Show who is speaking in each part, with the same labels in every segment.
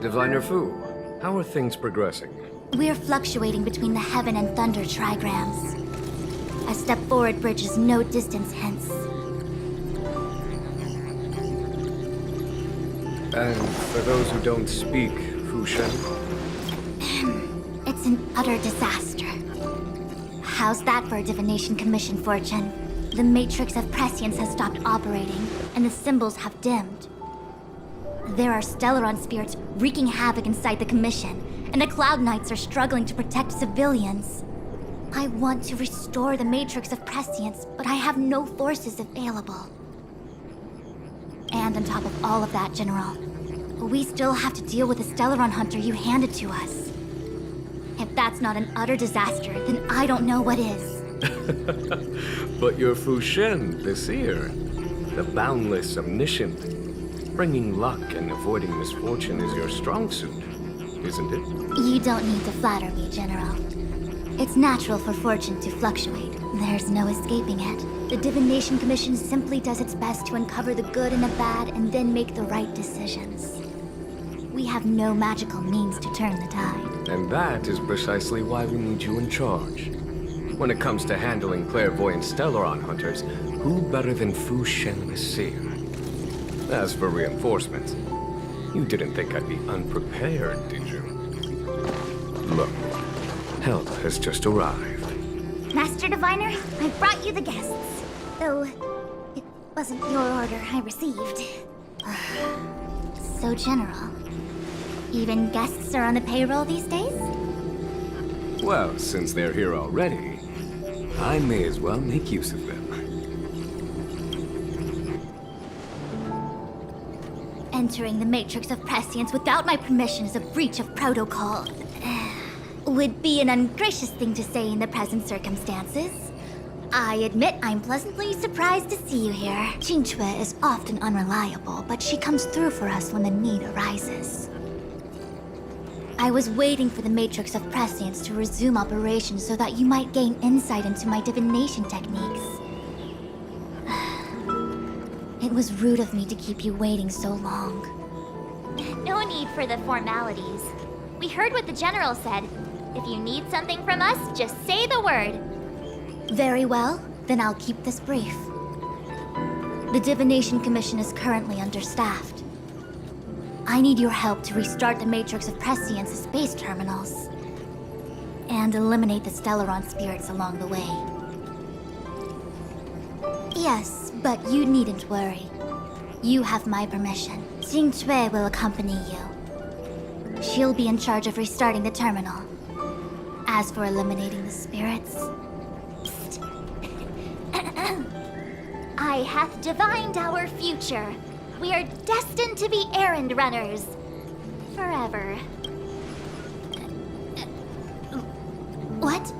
Speaker 1: Diviner Fu, how are things progressing?
Speaker 2: We're fluctuating between the heaven and thunder trigrams. A step forward bridges no distance hence.
Speaker 1: And for those who don't speak Fu Shen?
Speaker 2: It's an utter disaster. How's that for a divination commission, Fortune? The matrix of prescience has stopped operating, and the symbols have dimmed. There are Stellaron spirits wreaking havoc inside the commission, and the Cloud Knights are struggling to protect civilians. I want to restore the matrix of prescience, but I have no forces available. And on top of all of that, General, we still have to deal with the Stellaron hunter you handed to us. If that's not an utter disaster, then I don't know what is.
Speaker 1: But you're Fu Shen, the seer. The boundless, omniscient. Bringing luck and avoiding misfortune is your strong suit, isn't it?
Speaker 2: You don't need to flatter me, General. It's natural for fortune to fluctuate. There's no escaping it. The Divination Commission simply does its best to uncover the good and the bad and then make the right decisions. We have no magical means to turn the tide.
Speaker 1: And that is precisely why we need you in charge. When it comes to handling clairvoyant Stellaron hunters, who better than Fu Shen the seer? As for reinforcements, you didn't think I'd be unprepared, did you? Look, help has just arrived.
Speaker 2: Master Diviner, I brought you the guests. Though, it wasn't your order I received. So, General, even guests are on the payroll these days?
Speaker 1: Well, since they're here already, I may as well make use of them.
Speaker 2: Entering the matrix of prescience without my permission is a breach of protocol. Would be an ungracious thing to say in the present circumstances. I admit I'm pleasantly surprised to see you here. Qingque is often unreliable, but she comes through for us when the need arises. I was waiting for the matrix of prescience to resume operations so that you might gain insight into my divination techniques. It was rude of me to keep you waiting so long.
Speaker 3: No need for the formalities. We heard what the General said. If you need something from us, just say the word.
Speaker 2: Very well, then I'll keep this brief. The Divination Commission is currently understaffed. I need your help to restart the Matrix of Prescience's space terminals. And eliminate the Stellaron spirits along the way. Yes, but you needn't worry. You have my permission. Qingque will accompany you. She'll be in charge of restarting the terminal. As for eliminating the spirits...
Speaker 3: I hath divined our future. We are destined to be errand runners. Forever.
Speaker 2: What?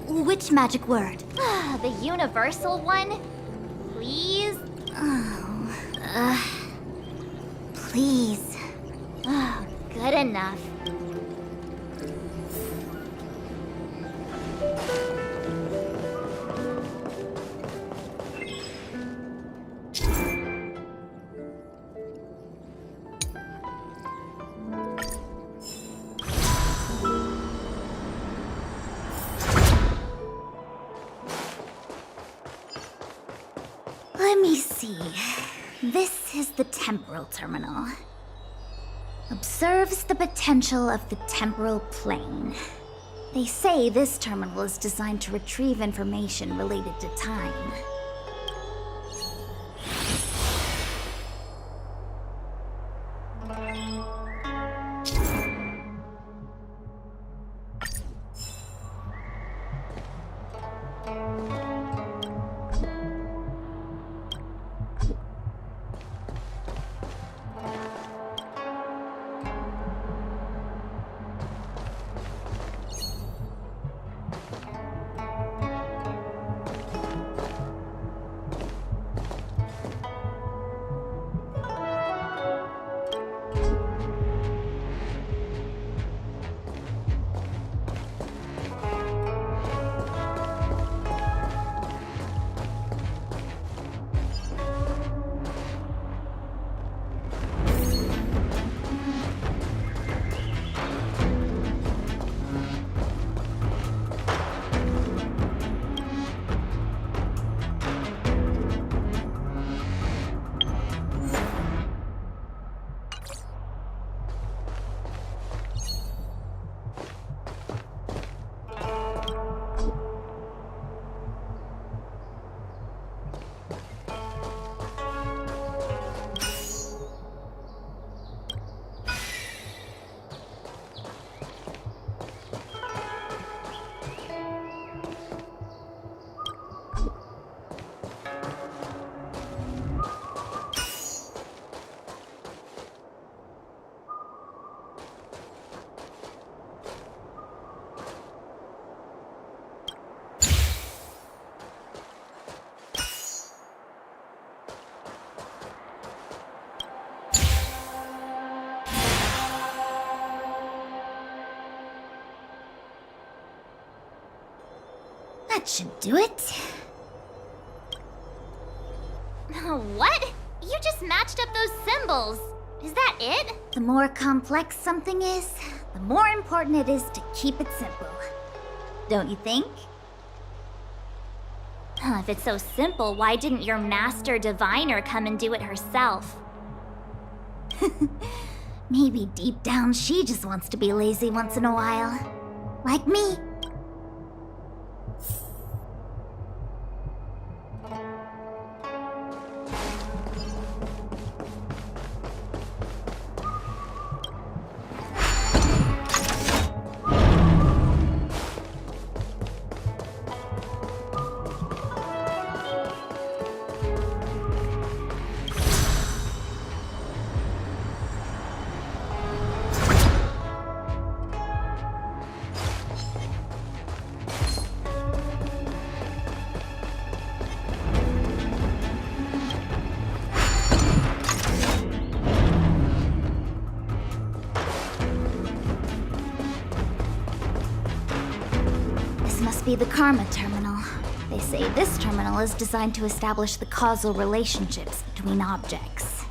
Speaker 2: Which magic word?
Speaker 3: The universal one? Please?
Speaker 2: Please.
Speaker 3: Oh, good enough.
Speaker 2: Let me see. This is the temporal terminal. Observes the potential of the temporal plane. They say this terminal is designed to retrieve information related to time. That should do it.
Speaker 3: What? You just matched up those symbols. Is that it?
Speaker 2: The more complex something is, the more important it is to keep it simple. Don't you think?
Speaker 3: If it's so simple, why didn't your master diviner come and do it herself?
Speaker 2: Maybe deep down she just wants to be lazy once in a while. Like me. Be the Karma Terminal. They say this terminal is designed to establish the causal relationships between objects.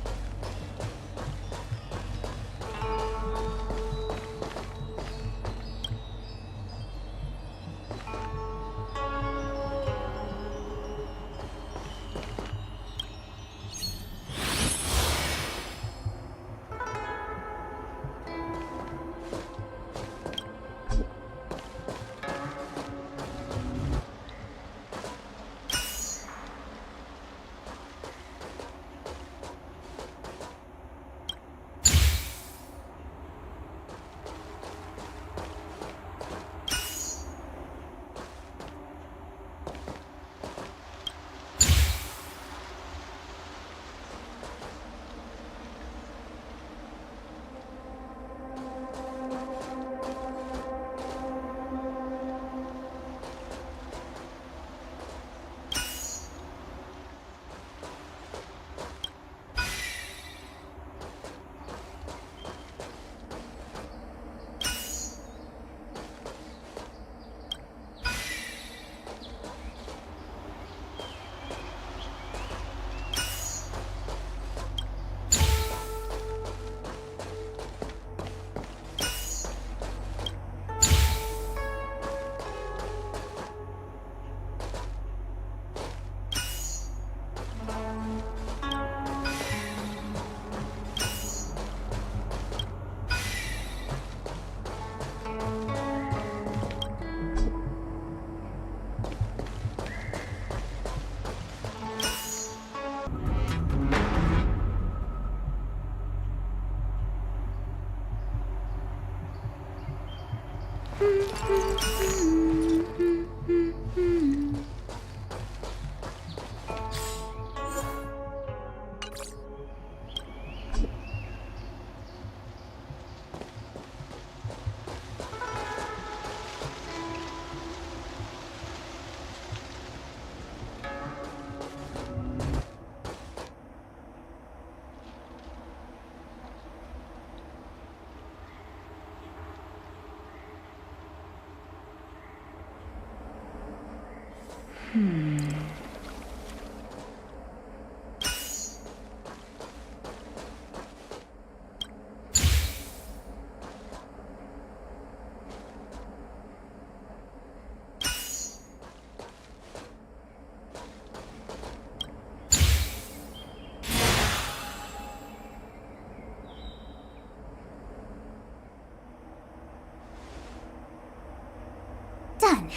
Speaker 2: Done.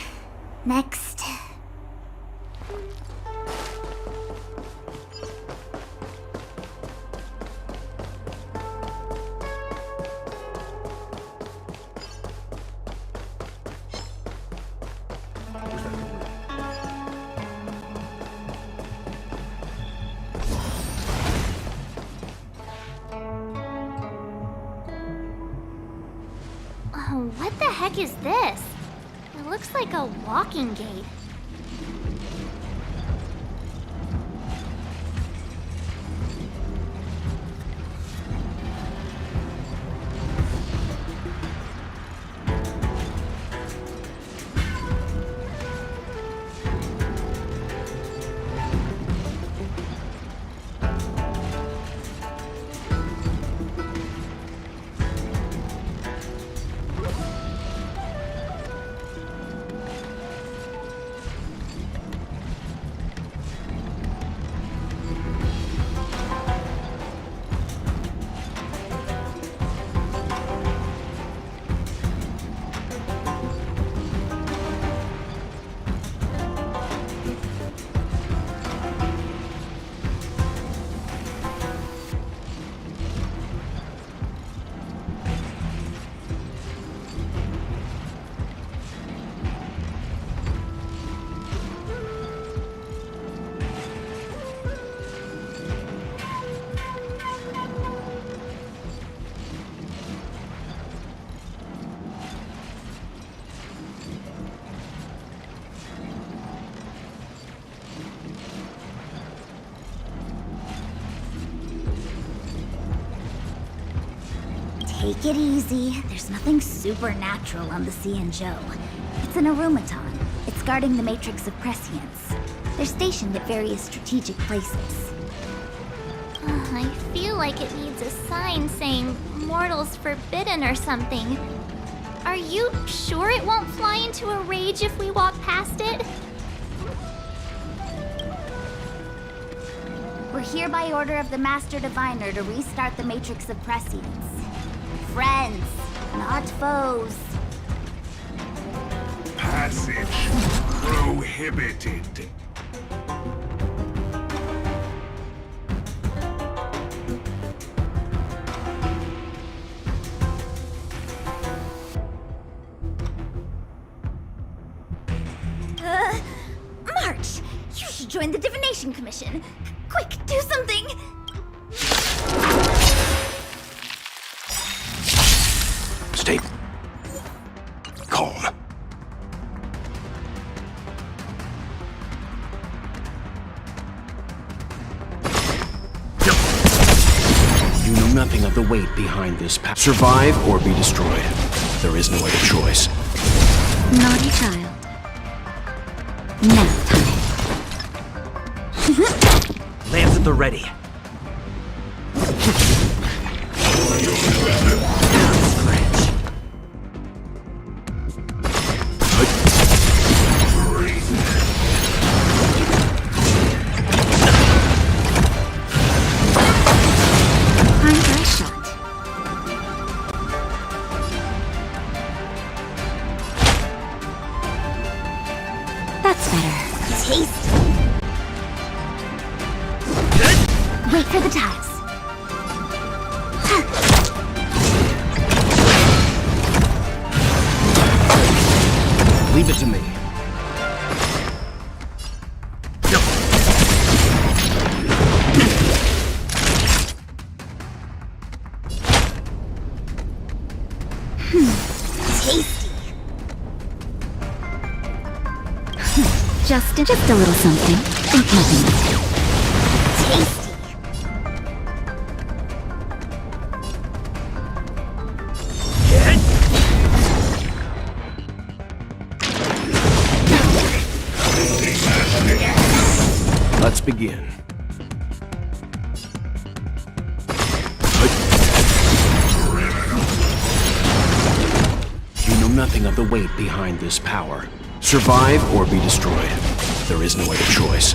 Speaker 2: Next.
Speaker 3: Oh, what the heck is this? It looks like a walking gate.
Speaker 2: Take it easy. There's nothing supernatural on the Joe. It's an aromaton. It's guarding the matrix of prescience. They're stationed at various strategic places.
Speaker 3: I feel like it needs a sign saying mortals forbidden or something. Are you sure it won't fly into a rage if we walk past it?
Speaker 2: We're here by order of the Master Diviner to restart the matrix of prescience. Friends, not foes.
Speaker 4: Passage prohibited.
Speaker 2: March! You should join the Divination Commission. Quick, do something!
Speaker 4: Stay calm.
Speaker 5: You know nothing of the weight behind this path. Survive or be destroyed. There is no other choice.
Speaker 2: Naughty child. Nap time.
Speaker 6: Lance at the ready.
Speaker 2: Time for a shot. That's better. Taste. Wait for the tiles.
Speaker 5: Leave it to me.
Speaker 2: Tasty. Just a little something. Think nothing. Tasty.
Speaker 5: Let's begin. You know nothing of the weight behind this power. Survive or be destroyed. There is no other choice.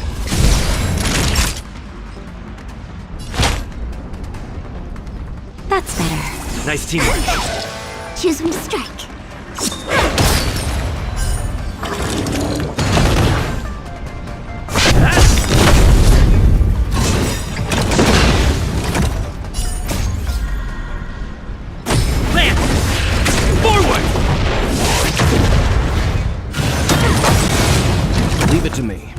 Speaker 2: That's better.
Speaker 6: Nice teamwork.
Speaker 2: Choose when to strike.
Speaker 6: Lance! Forward!
Speaker 5: Leave it to me.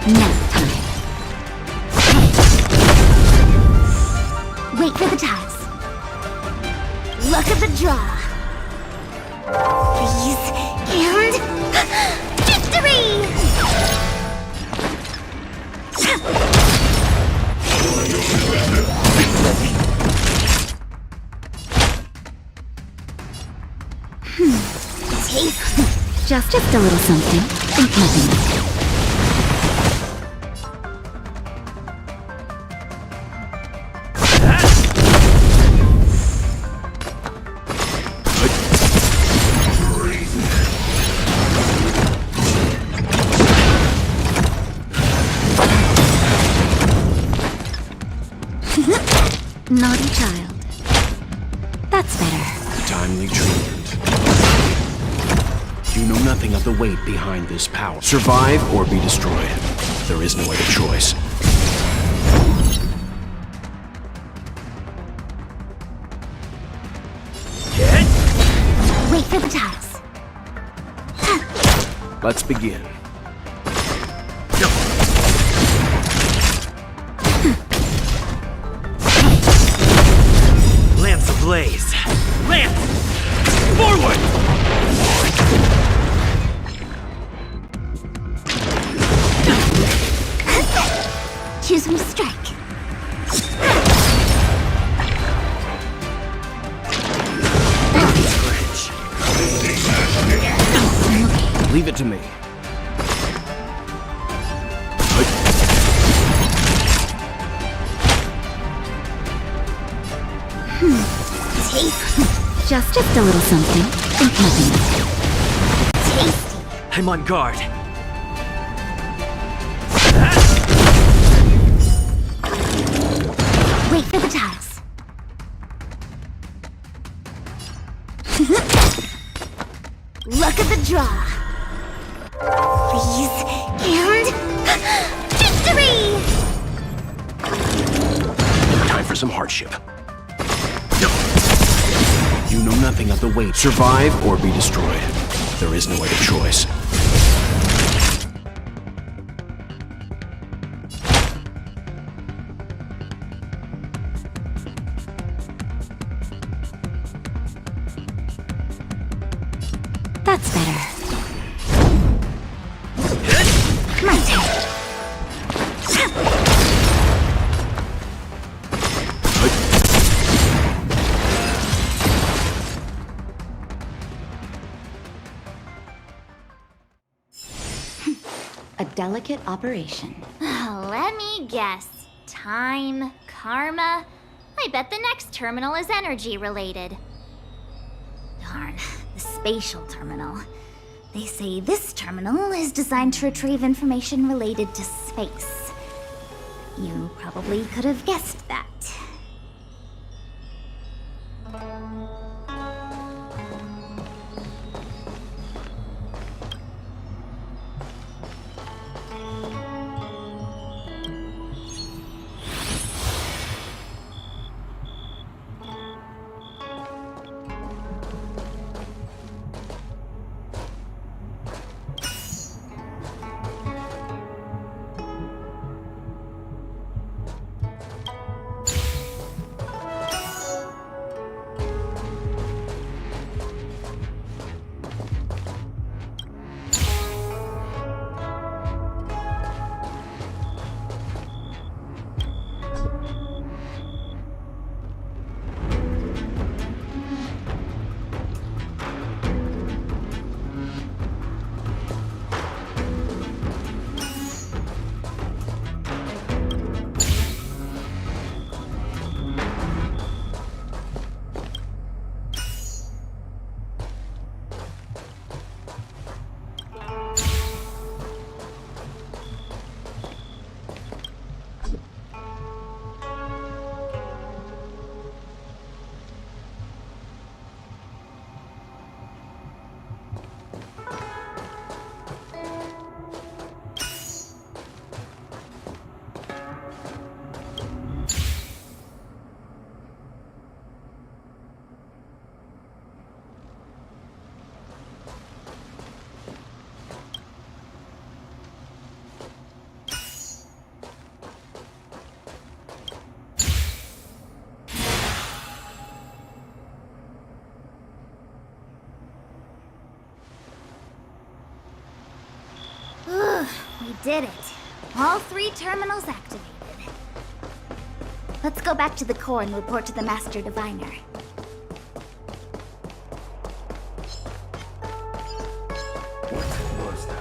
Speaker 2: Nap time. Wait for the tiles. Look at the draw. Freeze and victory! Taste. Just a little something. Think nothing. Naughty child. That's better.
Speaker 5: Timely treatment. You know nothing of the weight behind this power. Survive or be destroyed. There is no other choice.
Speaker 2: Wait for the tiles.
Speaker 5: Let's begin.
Speaker 6: blaze. Lance! Forward!
Speaker 2: Choose from strike.
Speaker 5: Leave it to me.
Speaker 2: Just a little something. Think nothing. Tasty.
Speaker 6: I'm on guard.
Speaker 2: Wait for the tiles. Look at the draw. Please, and victory!
Speaker 5: Time for some hardship. You know nothing of the weight. Survive or be destroyed. There is no other choice.
Speaker 2: That's better. My turn.
Speaker 7: A delicate operation.
Speaker 3: Let me guess. Time, karma. I bet the next terminal is energy related.
Speaker 2: Darn, the spatial terminal. They say this terminal is designed to retrieve information related to space. You probably could have guessed that. We did it. All 3 terminals activated. Let's go back to the core and report to the Master Diviner.
Speaker 1: What was that?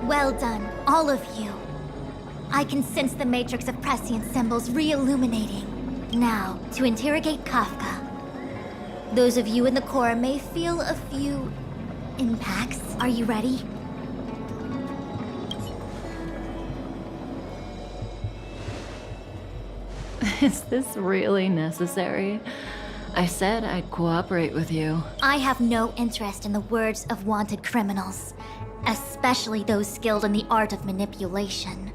Speaker 2: Well done, all of you. I can sense the matrix of prescient symbols re-illuminating. Now, to interrogate Kafka. Those of you in the core may feel a few impacts. Are you ready?
Speaker 8: Is this really necessary? I said I'd cooperate with you.
Speaker 2: I have no interest in the words of wanted criminals, especially those skilled in the art of manipulation.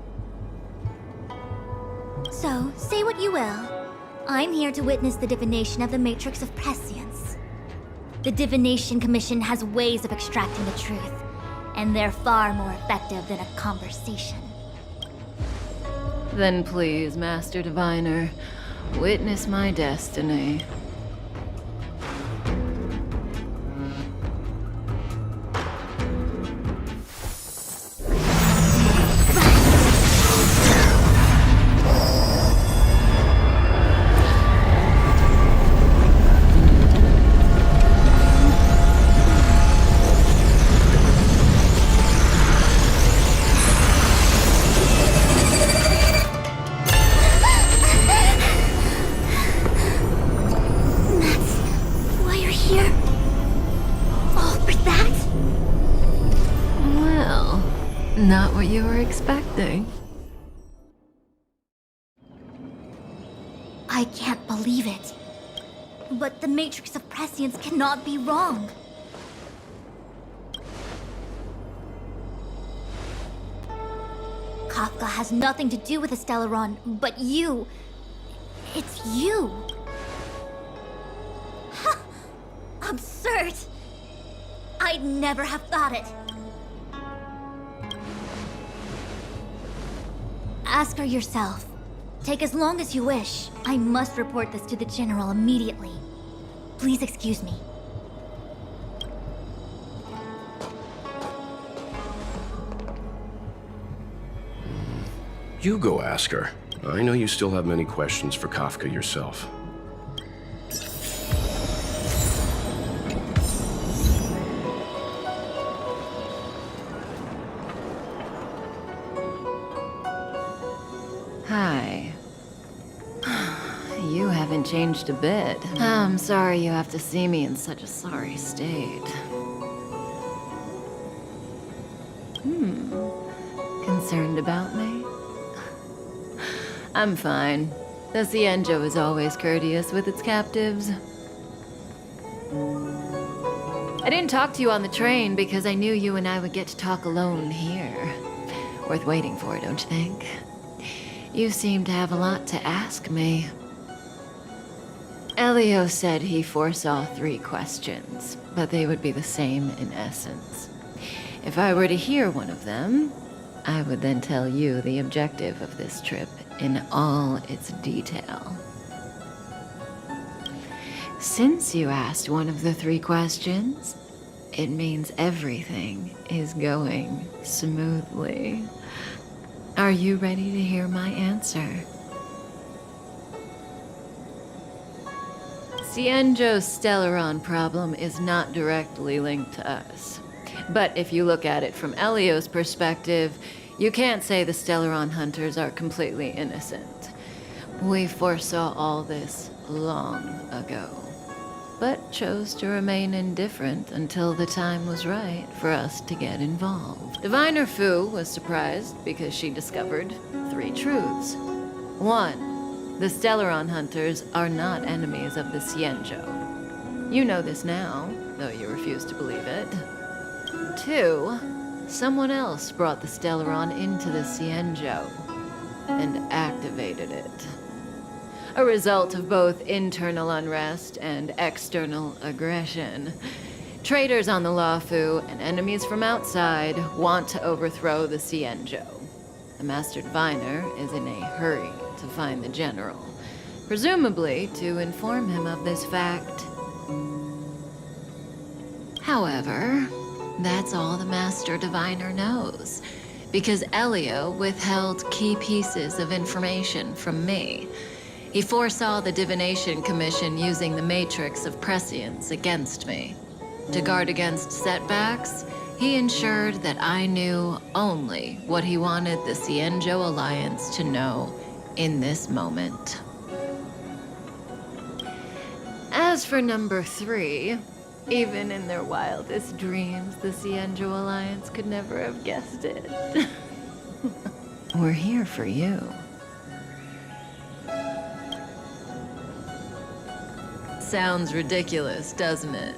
Speaker 2: So, say what you will. I'm here to witness the divination of the Matrix of Prescience. The Divination Commission has ways of extracting the truth, and they're far more effective than a conversation.
Speaker 8: Then please, Master Diviner, witness my destiny. Not what you were expecting.
Speaker 2: I can't believe it. But the Matrix of Prescience cannot be wrong. Kafka has nothing to do with the Stellaron, but you. It's you. Ha! Absurd. I'd never have thought it. Ask her yourself. Take as long as you wish. I must report this to the General immediately. Please excuse me.
Speaker 5: You go ask her. I know you still have many questions for Kafka yourself.
Speaker 8: Hi. You haven't changed a bit. I'm sorry you have to see me in such a sorry state. Concerned about me? I'm fine. The Cienjo is always courteous with its captives. I didn't talk to you on the train because I knew you and I would get to talk alone here. Worth waiting for, don't you think? You seem to have a lot to ask me. Elio said he foresaw 3 questions, but they would be the same in essence. If I were to hear one of them, I would then tell you the objective of this trip in all its detail. Since you asked one of the 3 questions, it means everything is going smoothly. Are you ready to hear my answer? Cienjo's Stellaron problem is not directly linked to us. But if you look at it from Elio's perspective, you can't say the Stellaron hunters are completely innocent. We foresaw all this long ago, but chose to remain indifferent until the time was right for us to get involved. Diviner Fu was surprised because she discovered 3 truths. 1, the Stellaron hunters are not enemies of the Cienjo. You know this now, though you refuse to believe it. 2, someone else brought the Stellaron into the Cienjo and activated it. A result of both internal unrest and external aggression. Traitors on the Luofu and enemies from outside want to overthrow the Cienjo. The Master Diviner is in a hurry to find the General, presumably to inform him of this fact. However, that's all the Master Diviner knows, because Elio withheld key pieces of information from me. He foresaw the Divination Commission using the Matrix of Prescience against me. To guard against setbacks, he He ensured that I knew only what he wanted the Cienjo Alliance to know in this moment. As for number 3, even in their wildest dreams, the Cienjo Alliance could never have guessed it. We're here for you. Sounds ridiculous, doesn't it?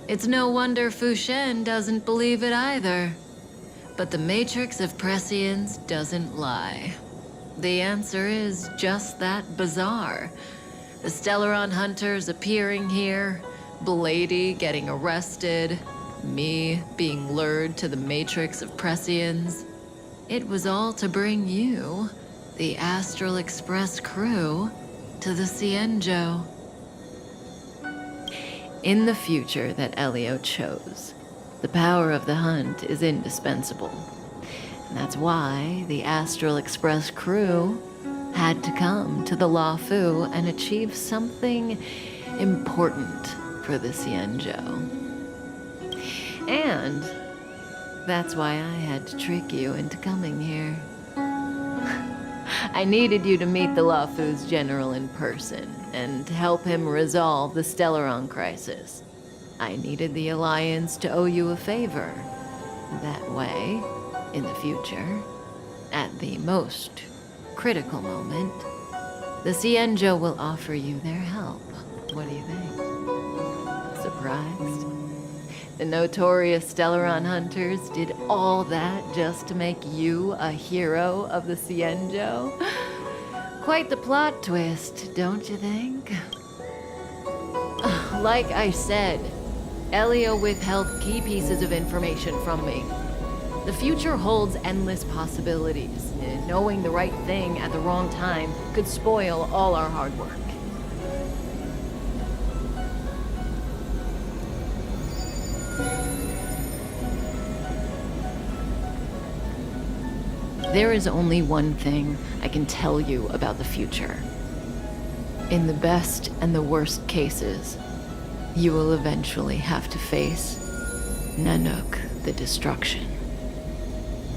Speaker 8: It's no wonder Fu Shen doesn't believe it either. But the Matrix of Prescience doesn't lie. The answer is just that bizarre. The Stellaron hunters appearing here, Blady getting arrested, me being lured to the Matrix of Prescience. It was all to bring you, the Astral Express crew, to the Cienjo. In the future that Elio chose, the power of the hunt is indispensable. And that's why the Astral Express crew had to come to the La Fu and achieve something important for the Cienjo. And that's why I had to trick you into coming here. I needed you to meet the La Fu's general in person and help him resolve the Stellaron crisis. I needed the Alliance to owe you a favor. That way, in the future, at the most critical moment, the Cienjo will offer you their help. What do you think? Surprised? The notorious Stellaron hunters did all that just to make you a hero of the Cienjo? Quite the plot twist, don't you think? Like I said, Elio withheld key pieces of information from me. The future holds endless possibilities. Knowing the right thing at the wrong time could spoil all our hard work. There is only one thing I can tell you about the future. In the best and the worst cases, you will eventually have to face Nanook the Destruction.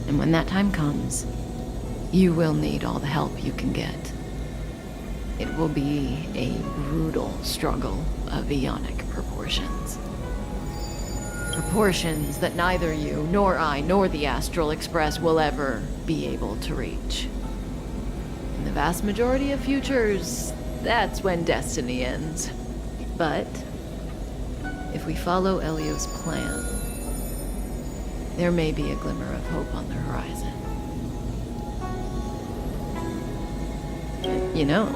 Speaker 8: And when that time comes, you will need all the help you can get. It will be a brutal struggle of Ionic proportions. Proportions that neither you, nor I, nor the Astral Express will ever be able to reach. In the vast majority of futures, that's when destiny ends. But if we follow Elio's plan, there may be a glimmer of hope on the horizon. You know,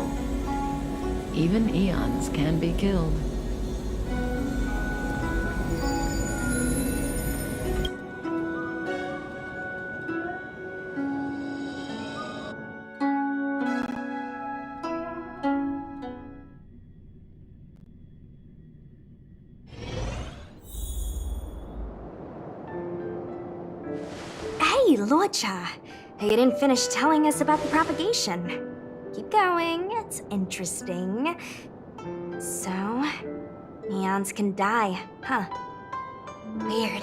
Speaker 8: even eons can be killed.
Speaker 9: Hey, Lorcha. You didn't finish telling us about the propagation. Keep going, it's interesting. So, eons can die, huh? Weird.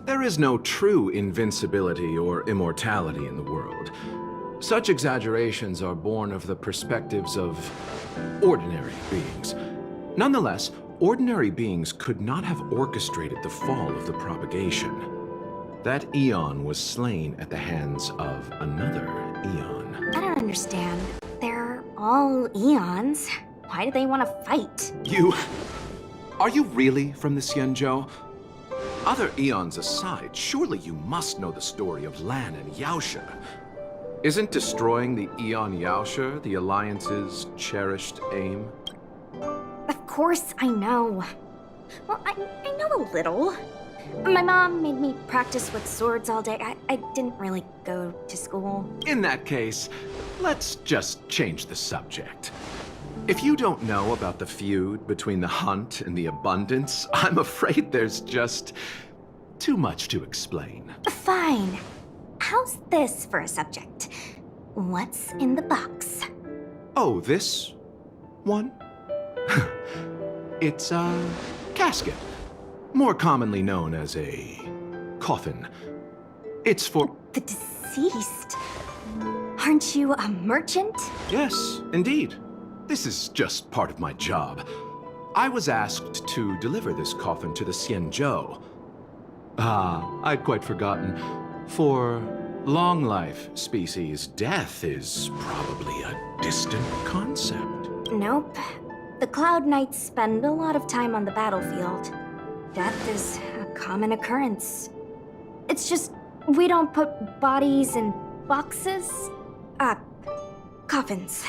Speaker 5: There is no true invincibility or immortality in the world. Such exaggerations are born of the perspectives of ordinary beings. Nonetheless, ordinary beings could not have orchestrated the fall of the propagation. That eon was slain at the hands of another eon.
Speaker 9: I don't understand. They're all eons. Why do they want to fight?
Speaker 5: Are you really from the Cienjo? Other eons aside, surely you must know the story of Lan and Yaosha. Isn't destroying the Eon Yaosha the Alliance's cherished aim?
Speaker 9: Of course I know. Well, I know a little. My mom made me practice with swords all day. I didn't really go to school.
Speaker 5: In that case, let's just change the subject. If you don't know about the feud between the Hunt and the Abundance, I'm afraid there's just too much to explain.
Speaker 9: Fine. How's this for a subject? What's in the box?
Speaker 5: Oh, this one? It's a casket. more commonly known as a coffin. It's for...
Speaker 9: The deceased? Aren't you a merchant?
Speaker 5: Yes, indeed. This is just part of my job. I was asked to deliver this coffin to the Xianzhou. I'd quite forgotten. For long life species, death is probably a distant concept.
Speaker 9: Nope. The Cloud Knights spend a lot of time on the battlefield. Death is a common occurrence. It's just, we don't put bodies in boxes. Coffins.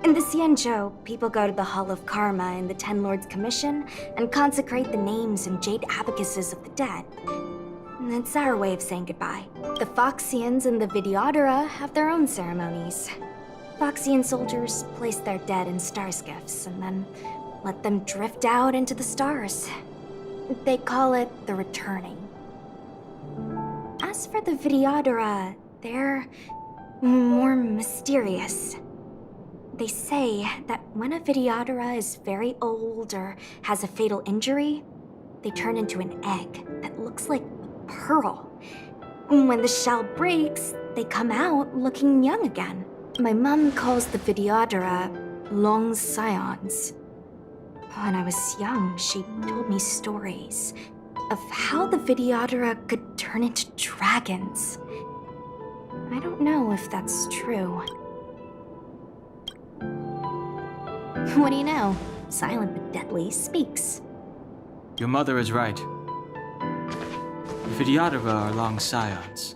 Speaker 9: In the Xianzhou, people go to the Hall of Karma in the Ten Lords Commission and consecrate the names and jade abacuses of the dead. It's our way of saying goodbye. The Foxians and the Videodora have their own ceremonies. Foxian soldiers place their dead in star skiffs and then let them drift out into the stars. They call it the returning. As for the Videodora, they're more mysterious. They say that when a Videodora is very old or has a fatal injury, they turn into an egg that looks like a pearl. When the shell breaks, they come out looking young again. My mom calls the Videodora long scions. When I was young, she told me stories of how the Videodora could turn into dragons. I don't know if that's true. What do you know? Silent but deadly speaks.
Speaker 10: Your mother is right. The Videodora are long scions.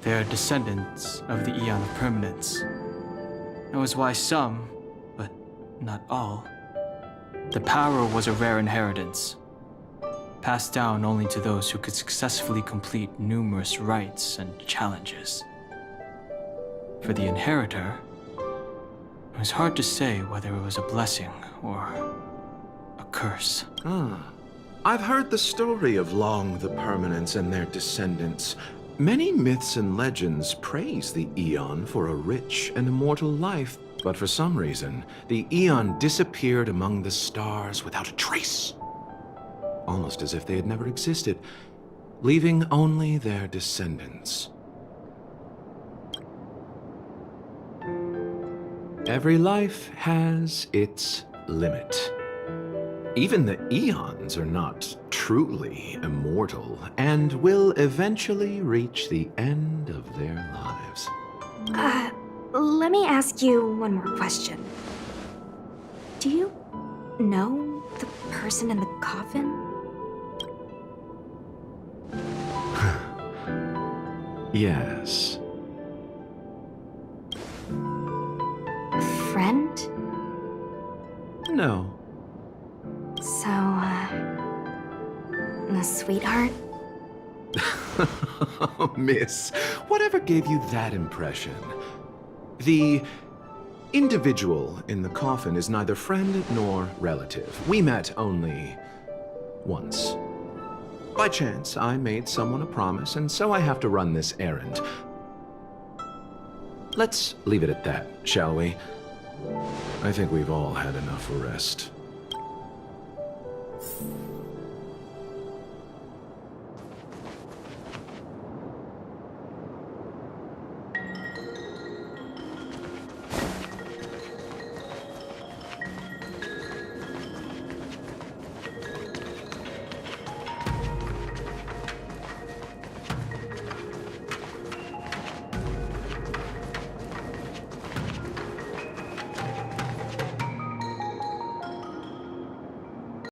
Speaker 10: They are descendants of the Eon of Permanence. That was why some, but not all, the power was a rare inheritance, passed down only to those who could successfully complete numerous rites and challenges. For the inheritor, it was hard to say whether it was a blessing or a curse.
Speaker 5: I've heard the story of Long the Permanence and their descendants. Many myths and legends praise the Eon for a rich and immortal life, but for some reason, the Eon disappeared among the stars without a trace. Almost as if they had never existed, leaving only their descendants. Every life has its limit. Even the Eons are not truly immortal and will eventually reach the end of their lives.
Speaker 9: Let me ask you one more question. Do you know the person in the coffin?
Speaker 5: Yes.
Speaker 9: Friend?
Speaker 5: No.
Speaker 9: So, a sweetheart?
Speaker 5: Miss, whatever gave you that impression? The individual in the coffin is neither friend nor relative. We met only once. By chance, I made someone a promise, and so I have to run this errand. Let's leave it at that, shall we? I think we've all had enough rest.